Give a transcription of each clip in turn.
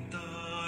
Maghintay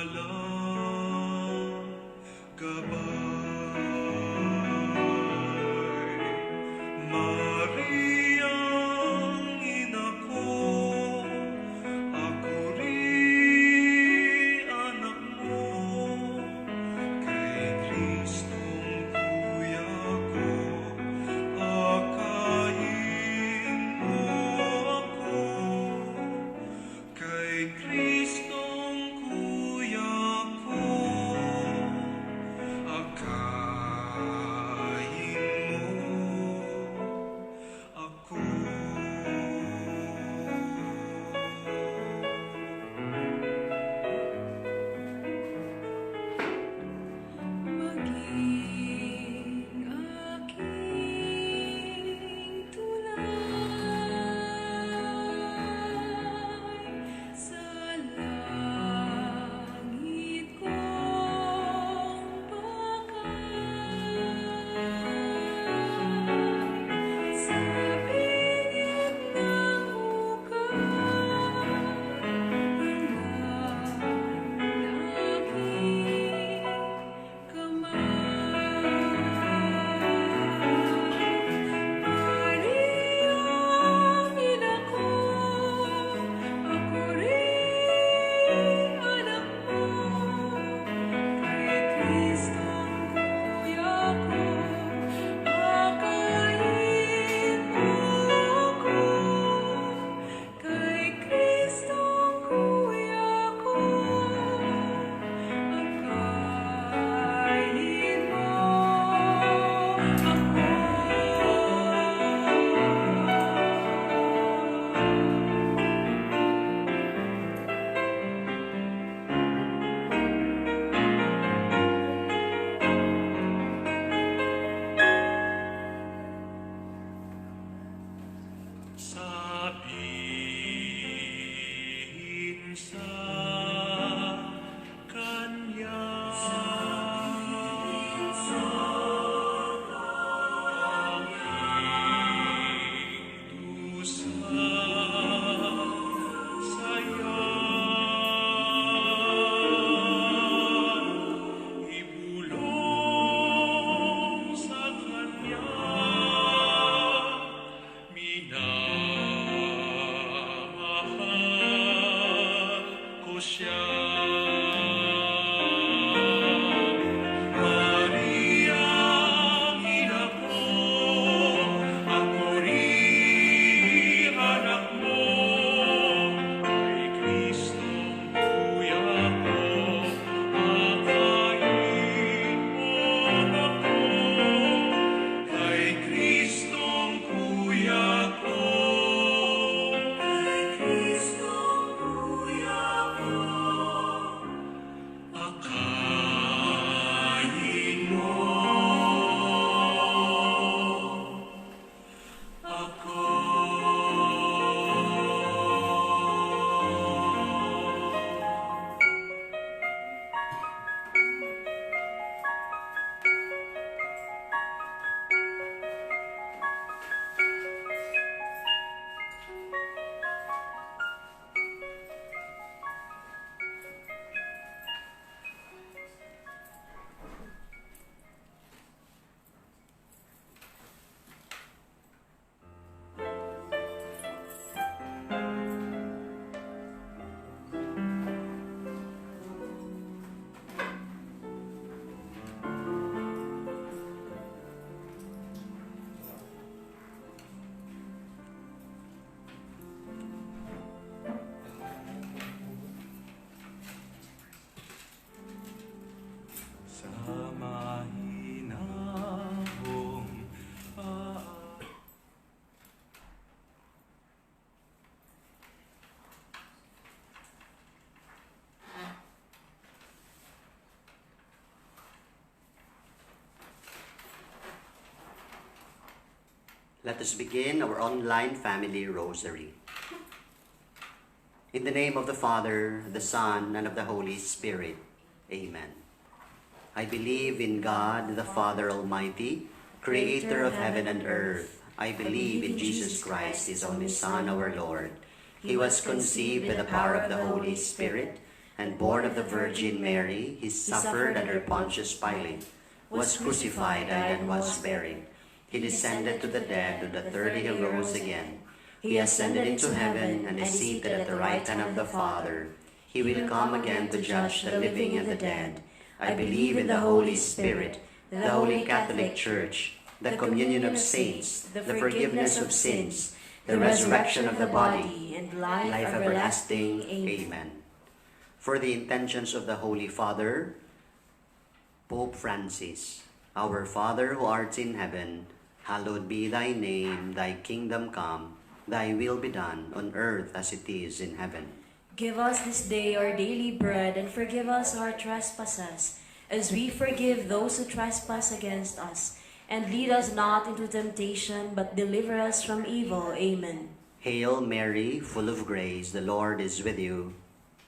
siya. Let us begin our online family rosary. In the name of the Father, the Son, and of the Holy Spirit. Amen. I believe in God, the Father Almighty, creator of heaven and earth. I believe in Jesus Christ, his only Son, our Lord. He was conceived by the power of the Holy Spirit and born of the Virgin Mary. He suffered under Pontius Pilate, was crucified, and was buried. He descended to the dead, on the third day he rose again. He ascended into heaven and is seated at the right hand of the Father. He will come again to judge the living and the dead. I believe in the Holy Spirit, the Holy Catholic Church, the communion of saints, the forgiveness of sins, the resurrection of the body, and life everlasting. Amen. For the intentions of the Holy Father, Pope Francis, Our Father who art in heaven, hallowed be thy name, thy kingdom come, thy will be done on earth as it is in heaven. Give us this day our daily bread, and forgive us our trespasses, as we forgive those who trespass against us. And lead us not into temptation, but deliver us from evil. Amen. Hail Mary, full of grace, the Lord is with you.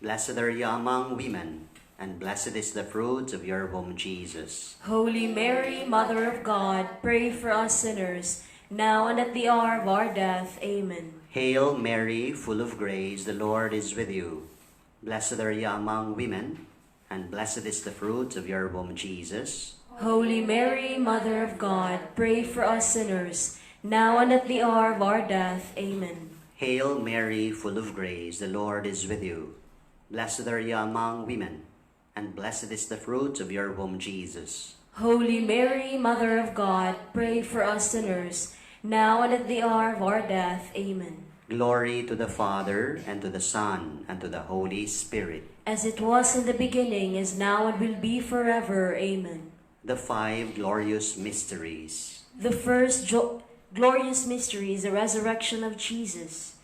Blessed are you among women, and blessed is the fruit of your womb, Jesus. Holy Mary, Mother of God, pray for us sinners, now and at the hour of our death. Amen. Hail Mary, full of grace, the Lord is with you. Blessed are you among women, and blessed is the fruit of your womb, Jesus. Holy Mary, Mother of God, pray for us sinners, now and at the hour of our death. Amen. Hail Mary, full of grace, the Lord is with you. Blessed are you among women, and blessed is the fruit of your womb, Jesus. Holy Mary, Mother of God, pray for us sinners, now and at the hour of our death. Amen. Glory to the Father, and to the Son, and to the Holy Spirit. As it was in the beginning, is now, and will be forever. Amen. The five glorious mysteries. The first glorious mystery is the resurrection of Jesus.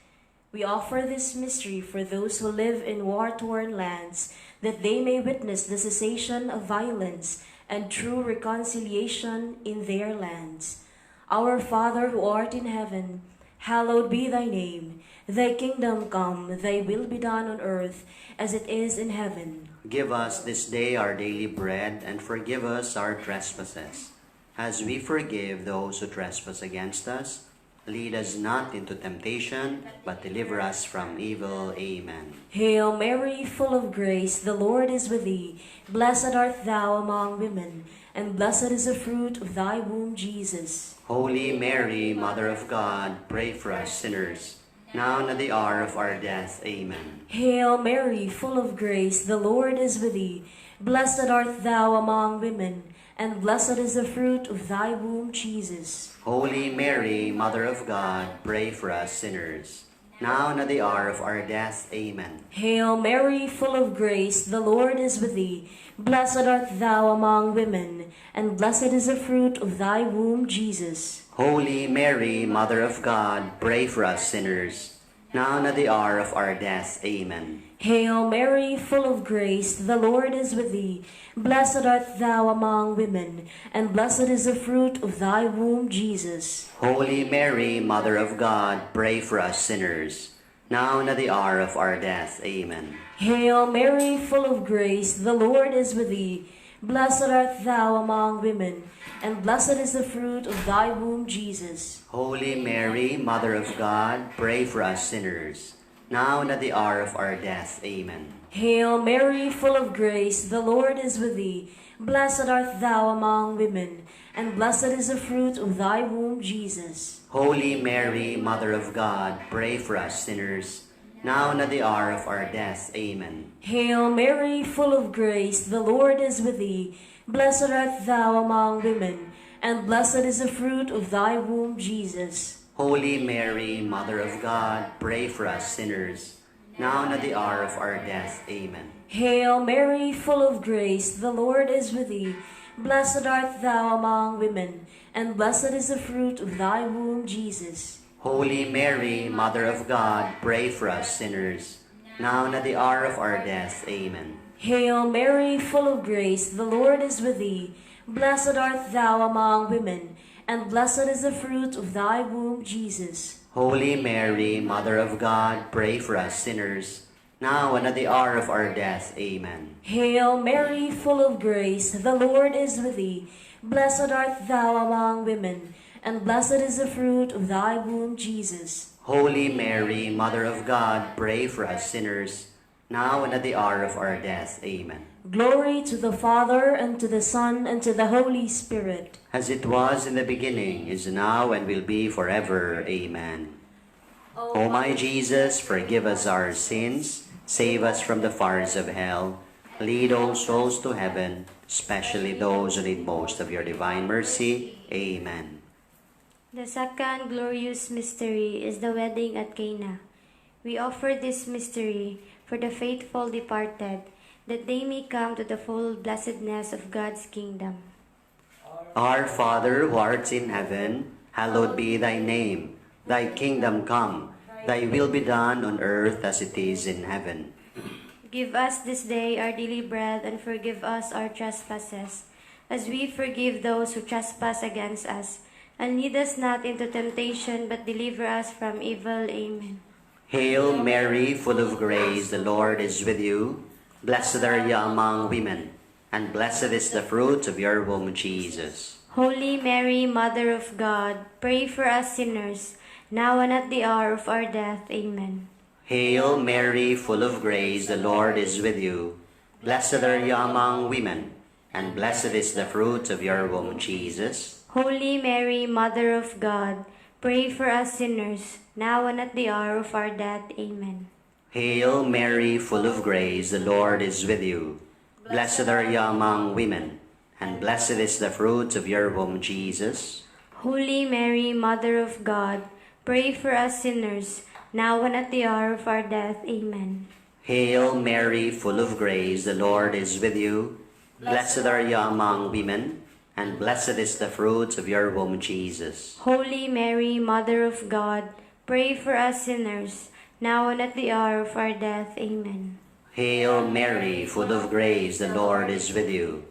We offer this mystery for those who live in war-torn lands, that they may witness the cessation of violence and true reconciliation in their lands. Our Father who art in heaven, hallowed be thy name. Thy kingdom come, thy will be done on earth as it is in heaven. Give us this day our daily bread, and forgive us our trespasses, as we forgive those who trespass against us. Lead us not into temptation, but deliver us from evil. Amen. Hail Mary, full of grace, the Lord is with thee. Blessed art thou among women, and blessed is the fruit of thy womb, Jesus. Holy Mary, Mother of God, pray for us sinners, now and at the hour of our death. Amen. Hail Mary, full of grace, the Lord is with thee. Blessed art thou among women, and blessed is the fruit of thy womb, Jesus. Holy Mary, Mother of God, pray for us sinners, now and at the hour of our death. Amen. Hail Mary, full of grace, the Lord is with thee. Blessed art thou among women, and blessed is the fruit of thy womb, Jesus. Holy Mary, Mother of God, pray for us sinners, now and at the hour of our death. Amen. Hail Mary, full of grace, the Lord is with thee. Blessed art thou among women, and blessed is the fruit of thy womb, Jesus. Holy Mary, Mother of God, pray for us sinners, now and at the hour of our death. Amen. Hail Mary, full of grace, the Lord is with thee. Blessed art thou among women, and blessed is the fruit of thy womb, Jesus. Holy Mary, Mother of God, pray for us sinners, now and at the hour of our death. Amen. Hail Mary, full of grace, the Lord is with thee. Blessed art thou among women, and blessed is the fruit of thy womb, Jesus. Holy Mary, Mother of God, pray for us sinners, now and at the hour of our death. Amen. Hail Mary, full of grace, the Lord is with thee. Blessed art thou among women, and blessed is the fruit of thy womb, Jesus. Holy Mary, Mother of God, pray for us sinners, now and at the hour of our death. Amen. Hail Mary, full of grace, the Lord is with thee. Blessed art thou among women, and blessed is the fruit of thy womb, Jesus. Holy Mary, Mother of God, pray for us sinners, now and at the hour of our death. Amen. Hail Mary, full of grace, the Lord is with thee. Blessed art thou among women, and blessed is the fruit of thy womb, Jesus. Holy Mary, Mother of God, pray for us sinners, now and at the hour of our death. Amen. Hail Mary, full of grace, the Lord is with thee. Blessed art thou among women, and blessed is the fruit of thy womb, Jesus. Holy Mary, Mother of God, pray for us sinners, now and at the hour of our death. Amen. Glory to the Father, and to the Son, and to the Holy Spirit. As it was in the beginning, is now, and will be forever. Amen. O my Jesus, forgive us our sins, save us from the fires of hell, lead all souls to heaven, especially those who need most of your divine mercy. Amen. The second glorious mystery is the wedding at Cana. We offer this mystery for the faithful departed, that they may come to the full blessedness of God's kingdom. Our Father, who art in heaven, hallowed be thy name. Thy kingdom come, thy will be done on earth as it is in heaven. Give us this day our daily bread, and forgive us our trespasses, as we forgive those who trespass against us. And lead us not into temptation, but deliver us from evil. Amen. Hail Mary, full of grace, the Lord is with you. Blessed are you among women, and blessed is the fruit of your womb, Jesus. Holy Mary, Mother of God, pray for us sinners, now and at the hour of our death. Amen. Hail Mary, full of grace, the Lord is with you. Blessed are you among women, and blessed is the fruit of your womb, Jesus. Holy Mary, Mother of God, pray for us sinners, now and at the hour of our death. Amen. Hail Mary, full of grace, the Lord is with you. Blessed are you among women, and blessed is the fruit of your womb, Jesus. Holy Mary, Mother of God, pray for us sinners, now and at the hour of our death. Amen. Hail Mary, full of grace, the Lord is with you. Blessed are you among women, and blessed is the fruit of your womb, Jesus. Holy Mary, Mother of God, pray for us sinners, now and at the hour of our death. Amen. Hail Mary, full of grace, the Lord is with you.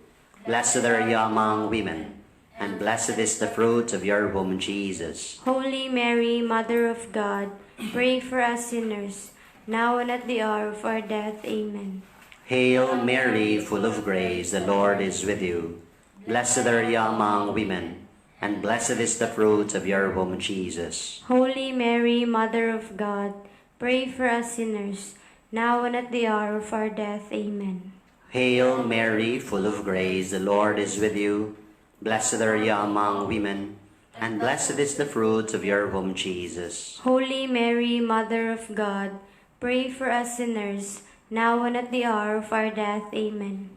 Blessed are you among women, and blessed is the fruit of your womb, Jesus. Holy Mary, Mother of God, pray for us sinners, now and at the hour of our death. Amen. Hail Mary, full of grace, the Lord is with you. Blessed are you among women, and blessed is the fruit of your womb, Jesus. Holy Mary, Mother of God, pray for us sinners, now and at the hour of our death. Amen. Hail Mary, full of grace, the Lord is with you. Blessed are you among women, and blessed is the fruit of your womb, Jesus. Holy Mary, Mother of God, pray for us sinners, now and at the hour of our death. Amen.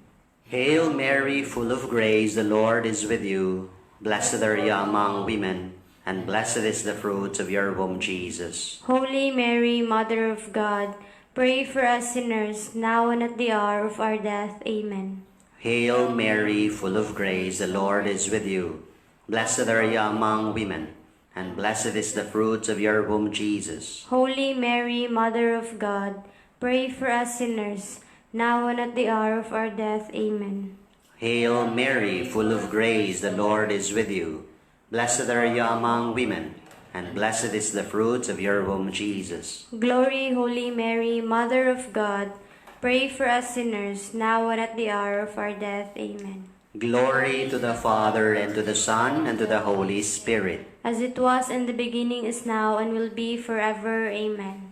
Hail Mary, full of grace, the Lord is with you. Blessed are you among women, and blessed is the fruit of your womb, Jesus. Holy Mary, Mother of God, pray for us sinners, now and at the hour of our death. Amen. Hail Mary, full of grace, the Lord is with you. Blessed are you among women, and blessed is the fruit of your womb, Jesus. Holy Mary, Mother of God, pray for us sinners, now and at the hour of our death. Amen. Hail Mary, full of grace, the Lord is with you. Blessed are you among women, and blessed is the fruit of your womb, Jesus. Glory, Holy Mary, Mother of God, pray for us sinners, now and at the hour of our death. Amen. Glory to the Father, and to the Son, and to the Holy Spirit. As it was in the beginning, is now, and will be forever. Amen.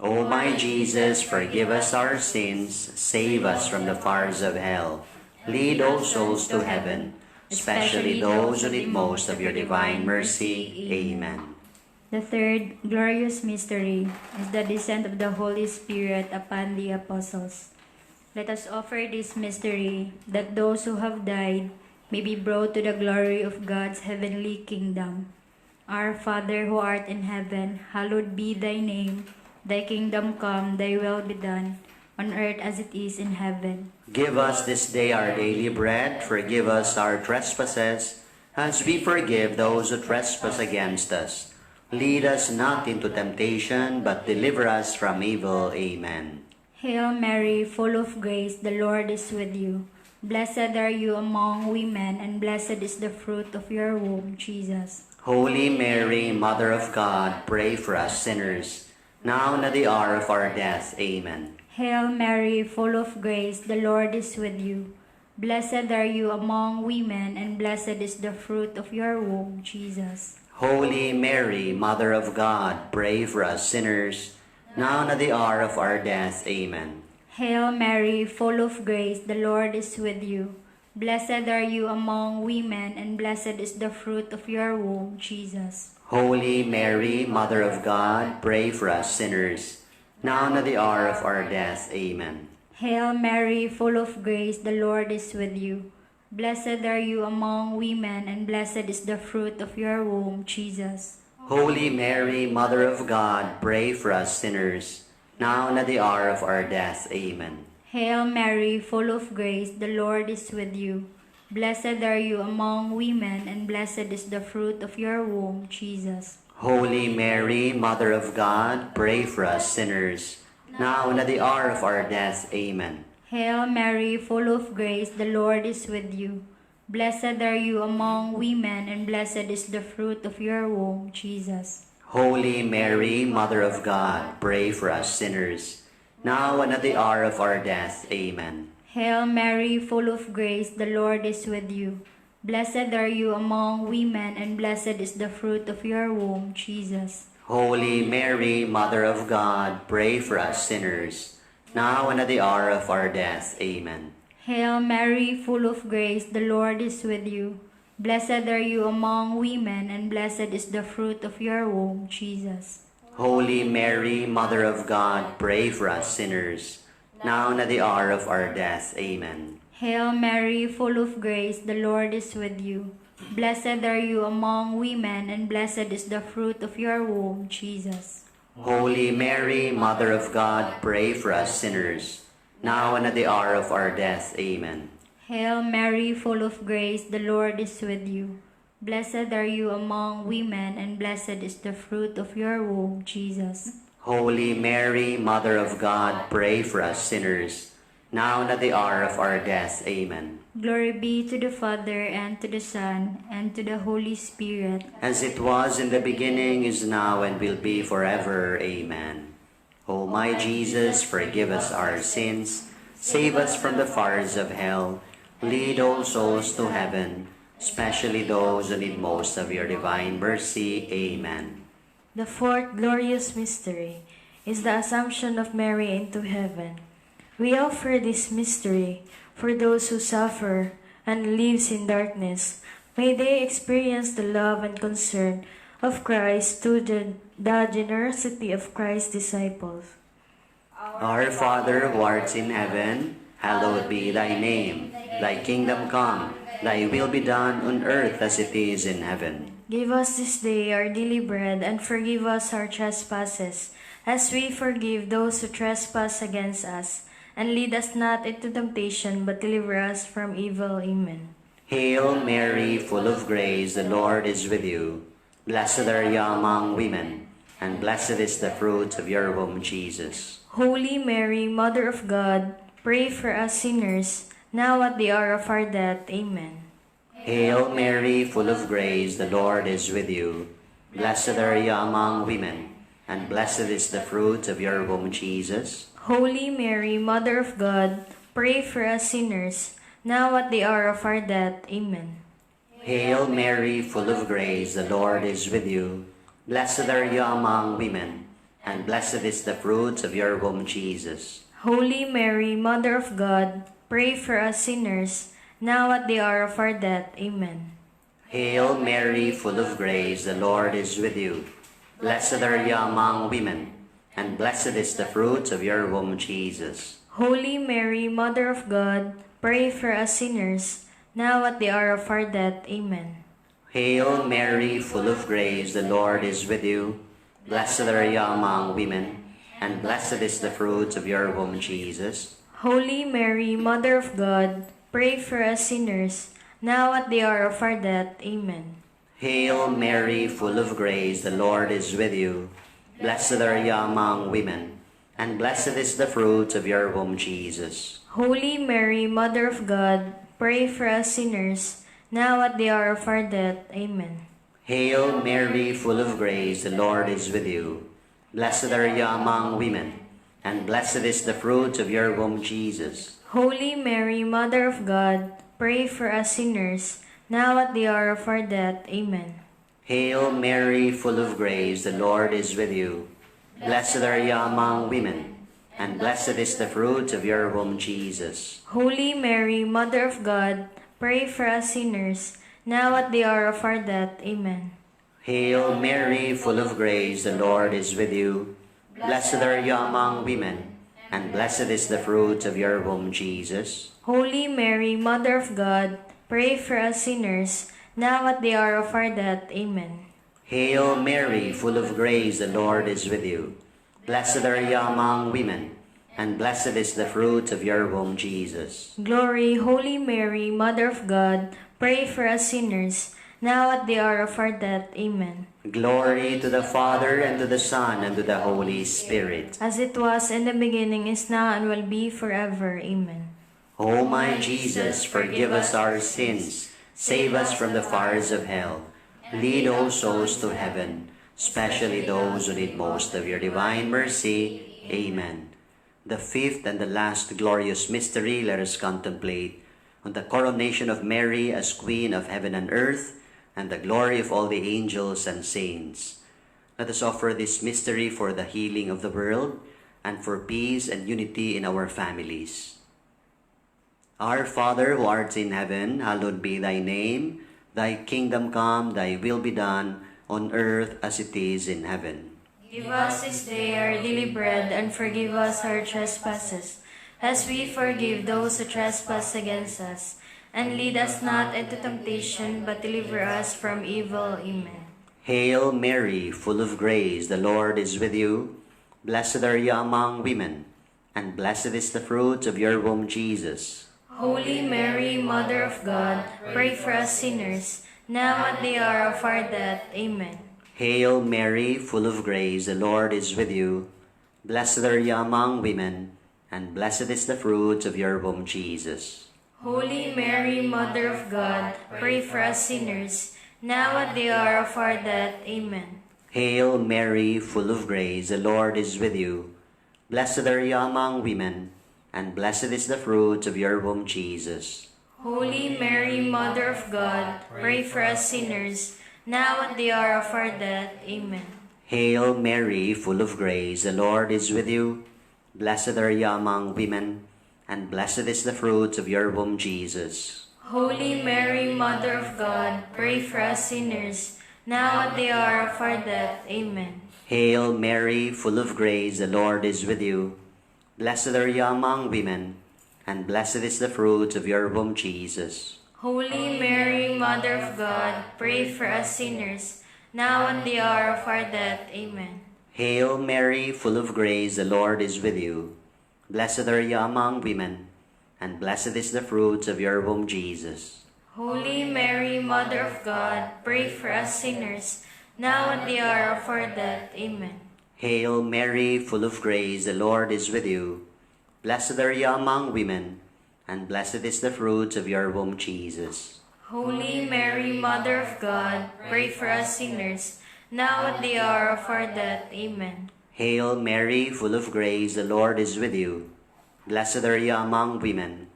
O my Jesus, forgive us our sins, save us from the fires of hell. Lead all souls to heaven, especially those who need most of your divine mercy. Amen. The third glorious mystery is the descent of the Holy Spirit upon the apostles. Let us offer this mystery that those who have died may be brought to the glory of God's heavenly kingdom. Our Father who art in heaven, hallowed be thy name. Thy kingdom come, thy will be done, on earth as it is in heaven. Give us this day our daily bread. Forgive us our trespasses, as we forgive those who trespass against us. Lead us not into temptation, but deliver us from evil. Amen. Hail Mary, full of grace, the Lord is with you. Blessed are you among women, and blessed is the fruit of your womb, Jesus. Holy Mary, Mother of God, pray for us sinners, now and at the hour of our death. Amen. Hail Mary, full of grace, the Lord is with you. Blessed are you among women, and blessed is the fruit of your womb, Jesus. Holy Mary, Mother of God, pray for us sinners, now and at the hour of our death. Amen. Hail Mary, full of grace, the Lord is with you. Blessed are you among women, and blessed is the fruit of your womb, Jesus. Holy Mary, Mother of God, pray for us sinners, now and at the hour of our death. Amen. Hail Mary, full of grace, the Lord is with you. Blessed are you among women, and blessed is the fruit of your womb, Jesus. Holy Mary, Mother of God, pray for us sinners, now and at the hour of our death. Amen. Hail Mary, full of grace, the Lord is with you. Blessed are you among women, and blessed is the fruit of your womb, Jesus. Holy Mary, Mother of God, pray for us sinners, now and at the hour of our death. Amen. Hail Mary, full of grace, the Lord is with you. Blessed are you among women, and blessed is the fruit of your womb, Jesus. Holy Mary, Mother of God, pray for us sinners, now and at the hour of our death. Amen. Hail Mary, full of grace, the Lord is with you. Blessed are you among women, and blessed is the fruit of your womb, Jesus. Holy Mary, Mother of God, pray for us sinners, now and at the hour of our death. Amen. Hail Mary, full of grace, the Lord is with you. Blessed are you among women, and blessed is the fruit of your womb, Jesus. Holy Mary, Mother of God, pray for us sinners, now and at the hour of our death. Amen. Hail Mary, full of grace, the Lord is with you. Blessed are you among women, and blessed is the fruit of your womb, Jesus. Holy Mary, Mother of God, pray for us sinners, now and at the hour of our death. Amen. Hail Mary, full of grace, the Lord is with you. Blessed are you among women, and blessed is the fruit of your womb, Jesus. Holy Mary, Mother of God, pray for us sinners, now and at the hour of our death. Amen. Glory be to the Father, and to the Son, and to the Holy Spirit. As it was in the beginning, is now, and will be forever. Amen. O my Jesus, forgive us our sins, save us from the fires of hell, lead all souls to heaven, especially those who need most of your divine mercy. Amen. The fourth glorious mystery is the Assumption of Mary into heaven. We offer this mystery for those who suffer and lives in darkness May they experience the love and concern of Christ through the generosity of Christ's disciples. Our Father who art in heaven, hallowed be thy name. Thy kingdom come, thy will be done on earth as it is in heaven. Give us this day our daily bread, and forgive us our trespasses, as we forgive those who trespass against us. And lead us not into temptation, but deliver us from evil. Amen. Hail Mary, full of grace, the Lord is with you. Blessed are you among women, and blessed is the fruit of your womb, Jesus. Holy Mary, Mother of God, pray for us sinners, now at the hour of our death. Amen. Hail Mary, full of grace, the Lord is with you. Blessed are you among women, and blessed is the fruit of your womb, Jesus. Holy Mary, Mother of God, pray for us sinners, now at the hour of our death. Amen. Hail Mary, full of grace, the Lord is with you. Blessed are you among women, and blessed is the fruit of your womb, Jesus. Holy Mary, Mother of God, pray for us sinners, now at the hour of our death. Amen. Hail Mary, full of grace, the Lord is with you. Blessed are you among women, and blessed is the fruit of your womb, Jesus. Holy Mary, Mother of God, pray for us sinners, now at the hour of our death. Amen. Hail Mary, full of grace, the Lord is with you. Blessed are you among women, and blessed is the fruit of your womb, Jesus. Holy Mary, Mother of God, pray for us sinners, now at the hour of our death. Amen. Hail Mary, full of grace, the Lord is with you. Blessed are you among women, and blessed is the fruit of your womb, Jesus. Holy Mary, Mother of God, pray for us sinners, now at the hour of our death. Amen. Hail Mary, full of grace, the Lord is with you. Blessed are you among women, and blessed is the fruit of your womb, Jesus. Holy Mary, Mother of God, pray for us sinners, now at the hour of our death. Amen. Hail Mary, full of grace, the Lord is with you. Blessed are you among women, and blessed is the fruit of your womb, Jesus. Holy Mary, Mother of God, pray for us sinners, now at the hour of our death. Amen. Hail Mary, full of grace, the Lord is with you. Blessed are you among women, and blessed is the fruit of your womb, Jesus. Holy Mary, Mother of God, pray for us sinners, now at the hour of our death. Amen. Hail Mary, full of grace, the Lord is with you. Blessed are you among women, and blessed is the fruit of your womb, Jesus. Glory, Holy Mary, Mother of God, pray for us sinners, now at the hour of our death. Amen. Glory to the Father, and to the Son, and to the Holy Spirit. As it was in the beginning, is now, and will be forever. Amen. O my Jesus, forgive us our sins, save us from the fires of hell, lead all souls to heaven, especially those who need most of your divine mercy. Amen. The fifth and the last glorious mystery, let us contemplate on the coronation of Mary as Queen of heaven and earth, and the glory of all the angels and saints. Let us offer this mystery for the healing of the world and for peace and unity in our families. Our Father who art in heaven, hallowed be thy name. Thy kingdom come, thy will be done, on earth as it is in heaven. Give us this day our daily bread, and forgive us our trespasses, as we forgive those who trespass against us. And lead us not into temptation, but deliver us from evil. Amen. Hail Mary, full of grace, the Lord is with you. Blessed are you among women, and blessed is the fruit of your womb, Jesus. Holy Mary, Mother of God, pray for us sinners, now at the hour of our death. Amen. Hail Mary, full of grace, the Lord is with you. Blessed are you among women, and blessed is the fruit of your womb, Jesus. Holy Mary, Mother of God, pray for us sinners, now at the hour of our death. Amen. Hail Mary, full of grace, the Lord is with you. Blessed are you among women, and blessed is the fruit of your womb, Jesus. Holy Mary, Mother of God, pray for us sinners, now at the hour of our death. Amen. Hail Mary, full of grace, the Lord is with you. Blessed are you among women, and blessed is the fruit of your womb, Jesus. Holy Mary, Mother of God, pray for us sinners, now at the hour of our death. Amen. Hail Mary, full of grace, the Lord is with you. Blessed are you among women, and blessed is the fruit of your womb, Jesus. Holy Mary, Mother of God, pray for us sinners, now and the hour of our death. Amen. Hail Mary, full of grace, the Lord is with you. Blessed are you among women, and blessed is the fruit of your womb, Jesus. Holy Mary, Mother of God, pray for us sinners, now and the hour of our death. Amen. Hail Mary, full of grace, the Lord is with you. Blessed are you among women, and blessed is the fruit of your womb, Jesus. Holy Mary, Mother of God, pray for us sinners, now at the hour of our death. Amen. Hail Mary, full of grace, the Lord is with you. Blessed are you among women,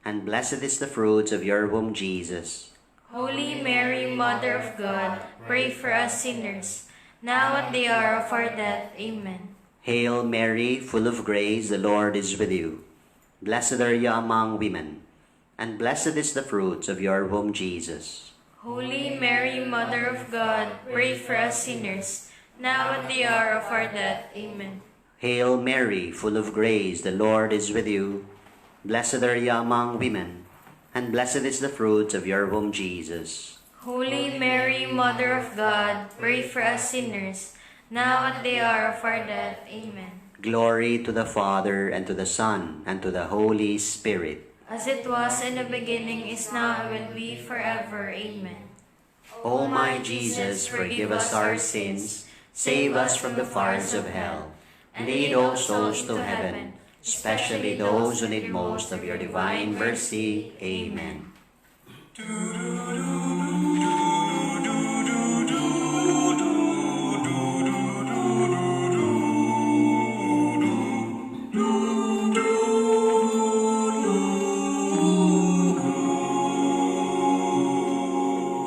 and blessed is the fruit of your womb, Jesus. Holy Mary, Mother of God, pray for us sinners, now at the hour of our death. Amen. Hail Mary, full of grace, the Lord is with you. Blessed are you among women, and blessed is the fruit of your womb, Jesus. Holy Mary, Mother of God, pray for us sinners, now at the hour of our death. Amen. Hail Mary, full of grace, the Lord is with you. Blessed are you among women, and blessed is the fruit of your womb, Jesus. Holy Mary, Mother of God, pray for us sinners, now at the hour of our death. Amen. Glory to the Father, and to the Son, and to the Holy Spirit. As it was in the beginning, is now, and will be forever. Amen. O my Jesus, forgive us our sins, save us from the fires of hell, and lead all souls to heaven, especially those who need most of your divine mercy. Amen.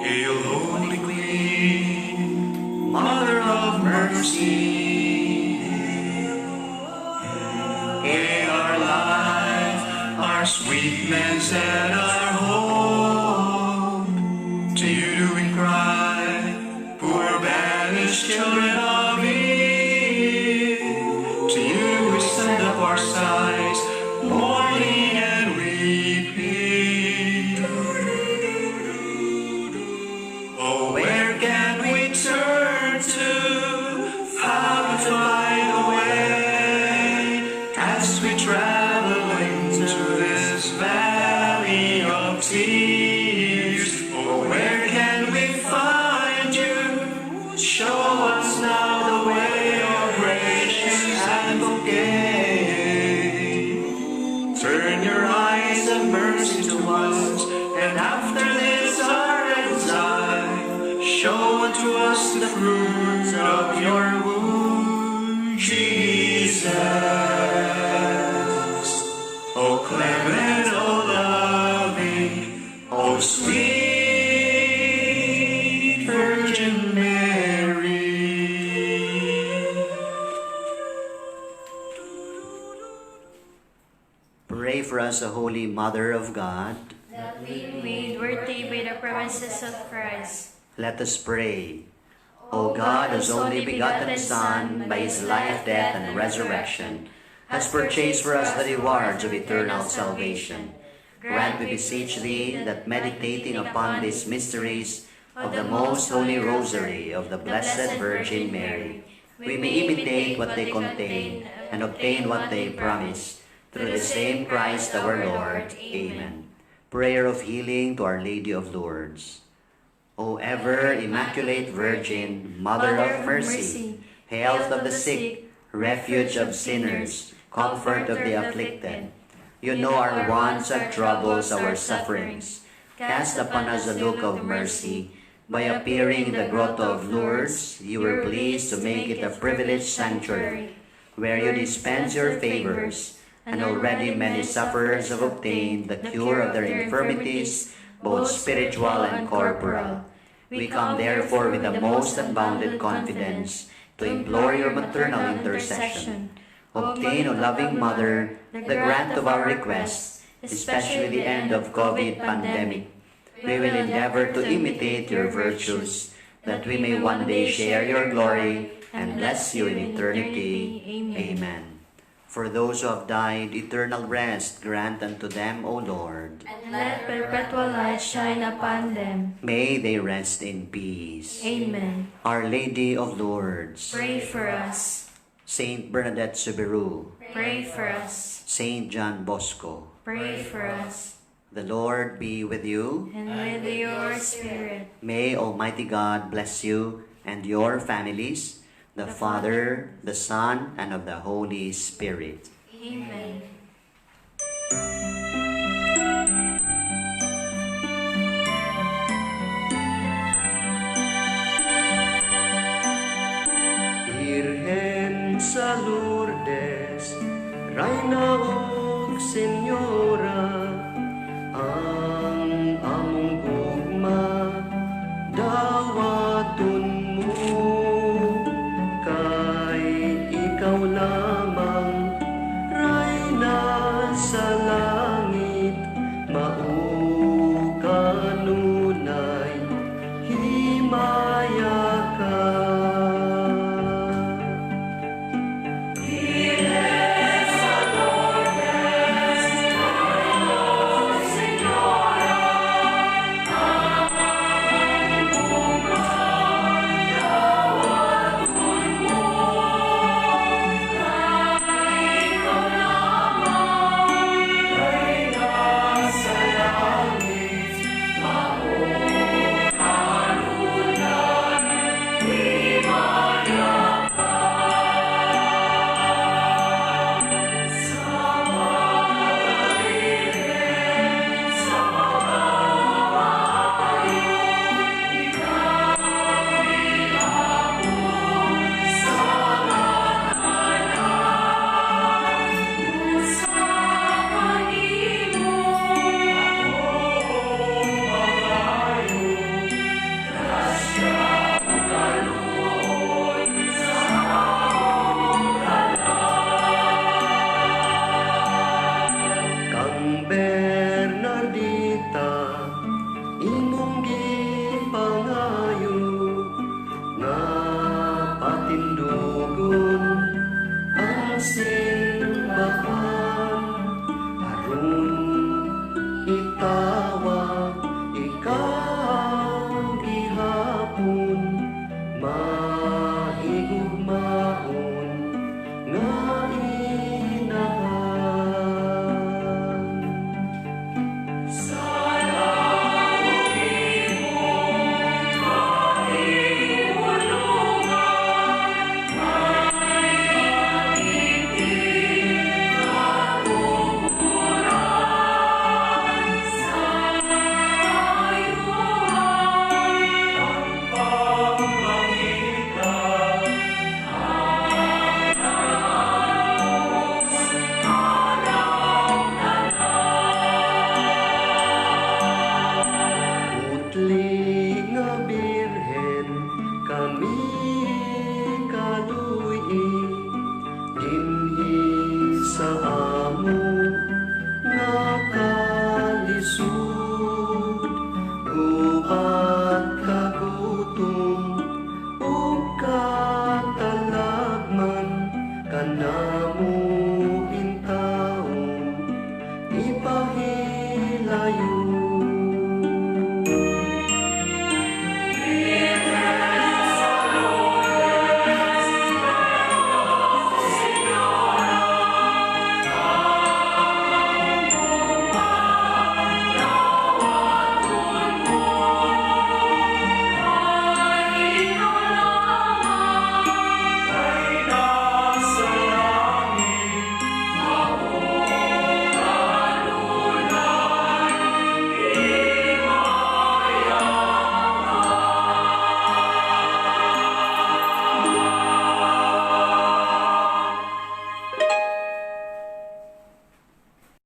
Hail, Holy Queen, Mother of Mercy. Hail our life, our sweetness, and our hope. To you do we cry, poor banished children of Eve. To you we send up our sighs, mourning and weeping. Oh, where can we turn to? How to find a way as we travel into this valley of tears? Oh, where can we find you? Show us now the way of gracious advocate. Turn your eyes of mercy to us, and after this our exile, show unto us the fruit of your womb, Jesus. O clement, O loving, O sweet Virgin Mary. Pray for us, O Holy Mother of God. That we be made worthy by the promises of Christ. Let us pray. O God, whose only begotten Son, by his life, death, and resurrection, has purchased for us the rewards of eternal salvation, grant, we beseech thee, that meditating upon these mysteries of the most holy rosary of the Blessed Virgin Mary, we may imitate what they contain and obtain what they promise. Through the same Christ our Lord. Amen. Prayer of healing to Our Lady of Lourdes. O ever Immaculate Virgin, Mother of Mercy, health of the sick, refuge of sinners, comfort of the afflicted, you know our wants, our troubles, our sufferings. Cast upon us a look of mercy. By appearing in the grotto of Lourdes, you were pleased to make it a privileged sanctuary, where you dispense your favors, and already many sufferers have obtained the cure of their infirmities, both spiritual and corporal. We come therefore with the most unbounded confidence to implore your maternal intercession. Obtain, O loving Mother, the grant of our requests, especially the end of COVID pandemic. We will endeavor to imitate your virtues, that we may one day share your glory and bless you in eternity. Amen. For those who have died, eternal rest grant unto them, O Lord. And let perpetual light shine upon them. May they rest in peace. Amen. Our Lady of Lourdes, Pray for us. Saint Bernadette Soubirous, Pray for us. Saint John Bosco, Pray for us. the Lord be with you. And with your spirit. May Almighty God bless you and your families, the Father, the Son, and of the Holy Spirit. Amen.